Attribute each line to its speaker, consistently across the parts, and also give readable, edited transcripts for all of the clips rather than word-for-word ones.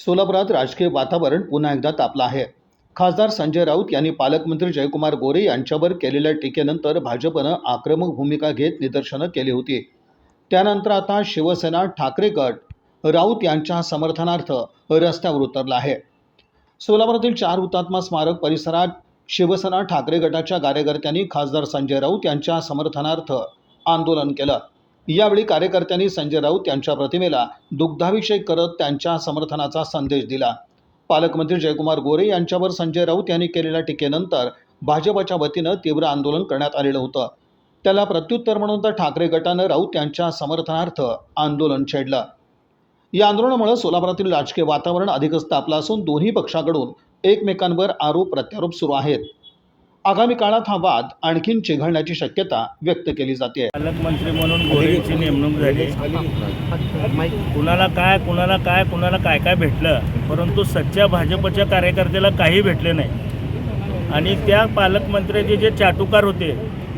Speaker 1: सोलापुरात राजकीय वातावरण पुन्हा एकदा तापलं आहे. खासदार संजय राऊत यांनी पालकमंत्री जयकुमार गोरे यांच्यावर केलेल्या टीकेनंतर भाजपनं आक्रमक भूमिका घेत निदर्शनं केली होती. त्यानंतर आता शिवसेना ठाकरे गट राऊत यांच्या समर्थनार्थ रस्त्यावर उतरला आहे. सोलापुरातील 4 हुतात्मा स्मारक परिसरात शिवसेना ठाकरे गटाच्या कार्यकर्त्यांनी खासदार संजय राऊत यांच्या समर्थनार्थ आंदोलन केलं. यावेळी कार्यकर्त्यांनी संजय राऊत यांच्या प्रतिमेला दुग्धाभिषेक करत त्यांच्या समर्थनाचा संदेश दिला. पालकमंत्री जयकुमार गोरे यांच्यावर संजय राऊत यांनी केलेल्या टीकेनंतर भाजपच्या वतीनं तीव्र आंदोलन करण्यात आलेलं होतं. त्याला प्रत्युत्तर म्हणून तर ठाकरे गटानं राऊत यांच्या समर्थनार्थ आंदोलन छेडलं. या आंदोलनामुळे सोलापुरातील राजकीय वातावरण अधिकच तापलं असून दोन्ही पक्षाकडून एकमेकांवर आरोप प्रत्यारोप सुरू आहेत. आगामी काळात हा वाद आणखीन चिघळण्याची शक्यता व्यक्त केली जाते.
Speaker 2: पालकमंत्री म्हणून गोरेंची नेमणूक झाली. कुणाला काय काय भेटलं, परंतु सच्च्या भाजपच्या कार्यकर्त्याला काही भेटले नाही. आणि त्या पालकमंत्र्याचे जे चाटुकार होते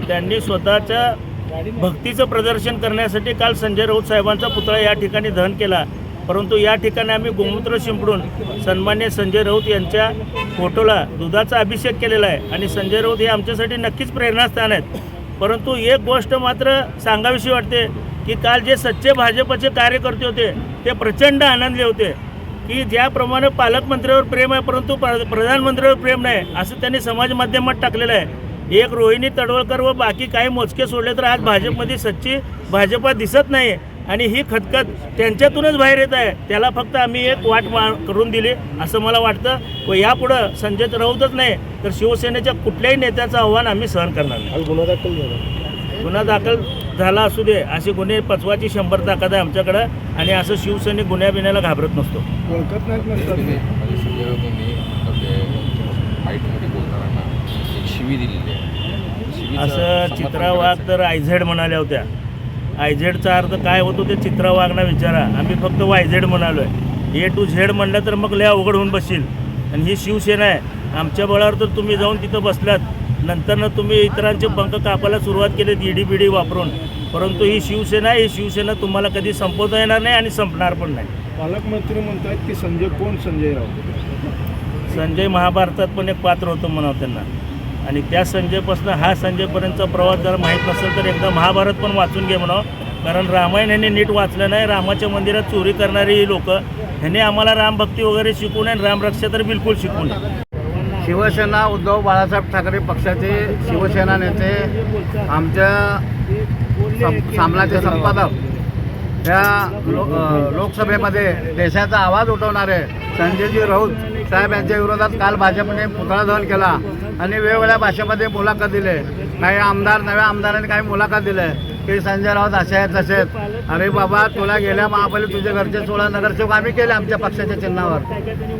Speaker 2: त्यांनी स्वतःच्या भक्तीचं प्रदर्शन करण्यासाठी काल संजय राऊत साहेबांचा पुतळा या ठिकाणी दहन केला. परंतु या ठिकाणी आम्ही गोमूत्र शिंपडून सन्मान्य संजय राऊत यांच्या फोटोला दुधाचा अभिषेक केलेला आहे. आणि संजय राऊत हे आमच्यासाठी नक्कीच प्रेरणास्थान आहेत. परंतु एक गोष्ट मात्र सांगावीशी वाटते की काल जे सच्चे भाजपचे कार्यकर्ते होते ते प्रचंड आनंदले होते की ज्याप्रमाणे पालकमंत्र्यावर प्रेम आहे परंतु प्रधानमंत्र्यावर प्रेम नाही असं त्यांनी समाज माध्यमात टाकलेलं आहे. एक रोहिणी तडवळकर व बाकी काही मोजके सोडले तर आज भाजपमध्ये सच्ची भाजपा दिसत नाही. आणि ही खतखत त्यांच्यातूनच बाहेर येत आहे. त्याला फक्त आम्ही एक वाट करून दिली असं मला वाटतं. व यापुढं संजय राऊतच नाही तर शिवसेनेच्या कुठल्याही नेत्याचं आव्हान आम्ही सहन करणार नाही. गुन्हा दाखल झाला असू दे, असे गुन्हे पचवायची 100 ताकद आहे आमच्याकडं. आणि असं शिवसैनिक गुन्ह्या बिन्याला घाबरत नसतो. असं चित्रा वाघ तर आयझेड म्हणाल्या होत्या. आयझेडचा अर्थ काय होतो ते चित्रा वाघना विचारा. आम्ही फक्त वायझेड म्हणालो आहे. ए टू झेड म्हणलं तर मग लय अवघड होऊन बसशील. आणि ही शिवसेना आहे. आमच्या बळावर तर तुम्ही जाऊन तिथं बसलात. नंतरनं तुम्ही इतरांचे पंख कापायला सुरुवात केलीत ईडी बिडी वापरून. परंतु ही शिवसेना ही शिवसेना तुम्हाला कधी संपवता येणार नाही आणि संपणार पण नाही.
Speaker 3: पालकमंत्री म्हणतात की संजय राऊत
Speaker 2: संजय महाभारतात पण एक पात्र होतं म्हणावं त्यांना. आणि त्या संजयपासून हा संजयपर्यंतचा प्रवास जर माहीत नसेल तर एकदा महाभारत पण वाचून घे म्हणावं. कारण रामायण ह्यांनी नीट वाचलं नाही. रामाच्या मंदिरात चोरी करणारी ही लोक ह्यांनी आम्हाला रामभक्ती वगैरे शिकवू नये, रामरक्षा तर बिलकुल शिकवू नये.
Speaker 3: शिवसेना उद्धव बाळासाहेब ठाकरे पक्षाचे शिवसेना नेते आमच्या सामनाचे संपादक या लोकसभेमध्ये देशाचा आवाज उठवणारे संजयजी राऊत साहेब यांच्या विरोधात काल भाजपने पुतळा दहन केला आणि वेगवेगळ्या भाषेमध्ये मुलाखत दिले. काही नव्या आमदारांनी काही मुलाखत दिले की संजय राऊत असे आहेत तसे आहेत. अरे बाबा, तुला गेल्या महापालिकेत तुझे घरचे 16 नगरसेवक आम्ही केले आमच्या पक्षाच्या चिन्हावर.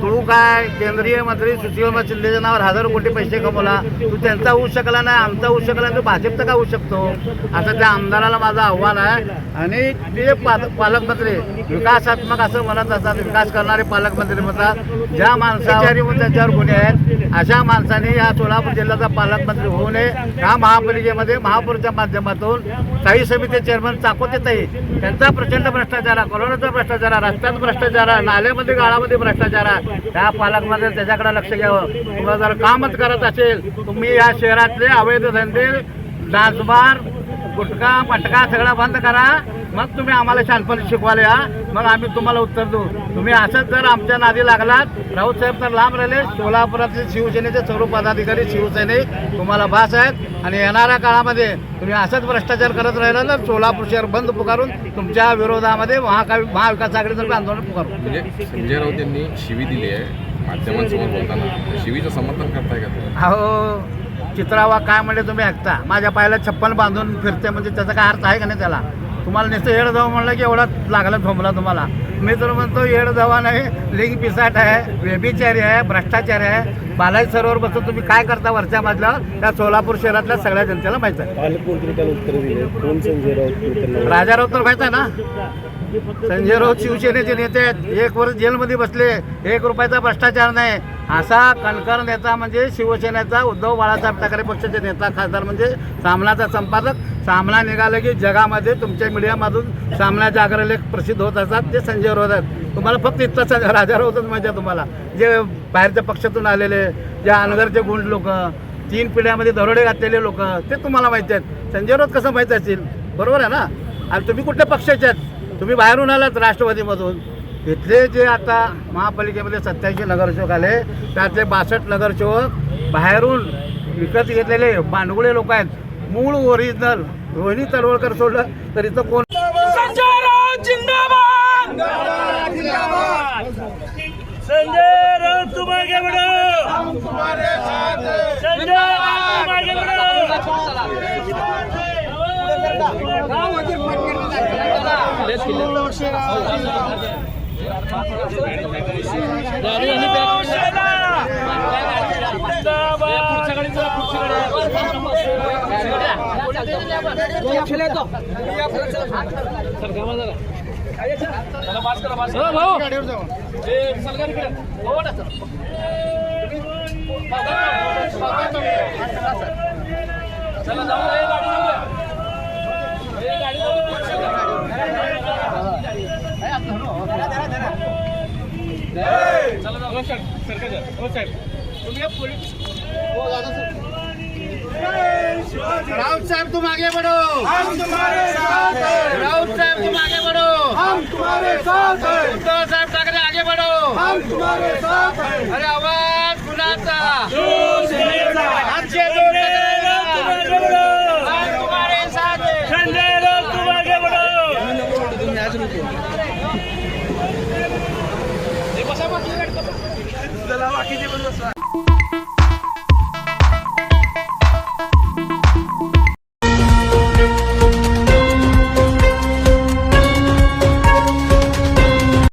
Speaker 3: तू काय केंद्रीय मंत्री सुशील शिंदेच्या नावावर हजारो कोटी पैसे कमवला. तू त्यांचा होऊ शकला नाही, आमचा होऊ शकला नाही, तू भाजपचा का होऊ शकतो असं त्या आमदाराला माझं आव्हान आहे. आणि ते पालकमंत्री विकासात्मक असं म्हणत असतात, विकास करणारे पालकमंत्री म्हणतात. ज्या माणसाचारी त्यांच्यावर गुन्हे आहेत अशा माणसाने या सोलापूर जिल्ह्याचा पालकमंत्री होऊ नये. या महापालिकेमध्ये महापौरच्या माध्यमातून काही समिती चेअरमन चाकोतेताई त्यांचा प्रचंड भ्रष्टाचार आहे, कोरोनाचा भ्रष्टाचार आहे, रस्त्यात भ्रष्टाचार आहे, नाल्यामध्ये गाळामध्ये भ्रष्टाचार आहे. त्या पालकमंत्री त्याच्याकडे लक्ष घ्यावं. तुम्हाला जर कामच करत असेल तुम्ही या शहरातले अवैध धंदे डान्सबार गुटखा पटका सगळा बंद करा. मग तुम्ही आम्हाला शानपण शिकवायला या, मग आम्ही तुम्हाला उत्तर देऊ. तुम्ही असंच जर आमच्या नादी लागलात राऊत साहेब तर लांब राहिले. सोलापुरातले शिवसेनेचे सर्व पदाधिकारी शिवसैनिक तुम्हाला भास आहेत. आणि येणाऱ्या काळामध्ये तुम्ही असंच भ्रष्टाचार करत राहिला तर सोलापूर शहर बंद पुकारून तुमच्या विरोधामध्ये महाविकास आघाडीतर्फे आंदोलन पुकारू.
Speaker 4: म्हणजे संजय राऊत यांनी शिवी दिली आहे माध्यमांसमोर बोलताना. शिवीचं समर्थन करताय का?
Speaker 3: अहो, चित्रावा काय म्हणले तुम्ही ऐकता. माझ्या पायाला 56 बांधून फिरते म्हणजे त्याचा काय अर्थ आहे का नाही त्याला? तुम्हाला नुसतं येड जावं म्हणलं की एवढा लागला झोंबला तुम्हाला. मी तर म्हणतो येड जावा नाही, लिंग पिसाट आहे, व्यभिचारी आहे, भ्रष्टाचारी आहे. बालाजी सरोवर बसून तुम्ही काय करता वरच्या मजल्यावर त्या सोलापूर शहरातल्या सगळ्या जनतेला माहिती आहे. राजा राऊत तर माहित आहे ना. संजय राऊत शिवसेनेचे नेते आहेत. 1 वर्ष जेलमध्ये बसले, 1 रुपयाचा भ्रष्टाचार नाही. असा कणखर नेता म्हणजे शिवसेनेचा उद्धव बाळासाहेब ठाकरे पक्षाचे नेता खासदार म्हणजे सामनाचा संपादक सामना निघाला की जगामध्ये तुमच्या मीडियामधून सामन्याचे अग्रलेख प्रसिद्ध होत असतात ते संजय राऊत आहेत. तुम्हाला फक्त इतकंच राजा राऊतच माहिती आहे. तुम्हाला जे बाहेरच्या पक्षातून आलेले, जे अनगरचे गुंड लोक, 3 पिढ्यामध्ये दरोडे घातलेले लोक, ते तुम्हाला माहिती आहेत. संजय राऊत कसं माहीत असतील? बरोबर आहे ना. आणि तुम्ही कुठल्या पक्षाचे आहेत? तुम्ही बाहेरून आलात राष्ट्रवादीमधून. इथले जे आता महापालिकेमध्ये 87 नगरसेवक आले त्यातले 62 नगरसेवक बाहेरून विकत घेतलेले बांडगुळे लोक आहेत. मूळ ओरिजिनल रोहिणी तळवळकर सोडलं तर इथं कोण?
Speaker 2: संजय राऊत जिंदाबाद. संजय राऊत तुम आगे बढ़ो. संजय राऊत तुम आगे
Speaker 3: राउत साहब तुम आगे बढ़ो, हम तुम्हारे साथ हैं. राउत साहब तुम आगे बढ़ो, हम तुम्हारे साथ हैं. उद्धव साहेब ठाकरे आगे बढ़ो, हम तुम्हारे साथ हैं. अरे आवाज कुणाचा? हातचे जोड ठाकरे, हम तुम्हारे साथ हैं.
Speaker 2: संजय राऊत तुम आगे बढ़ो.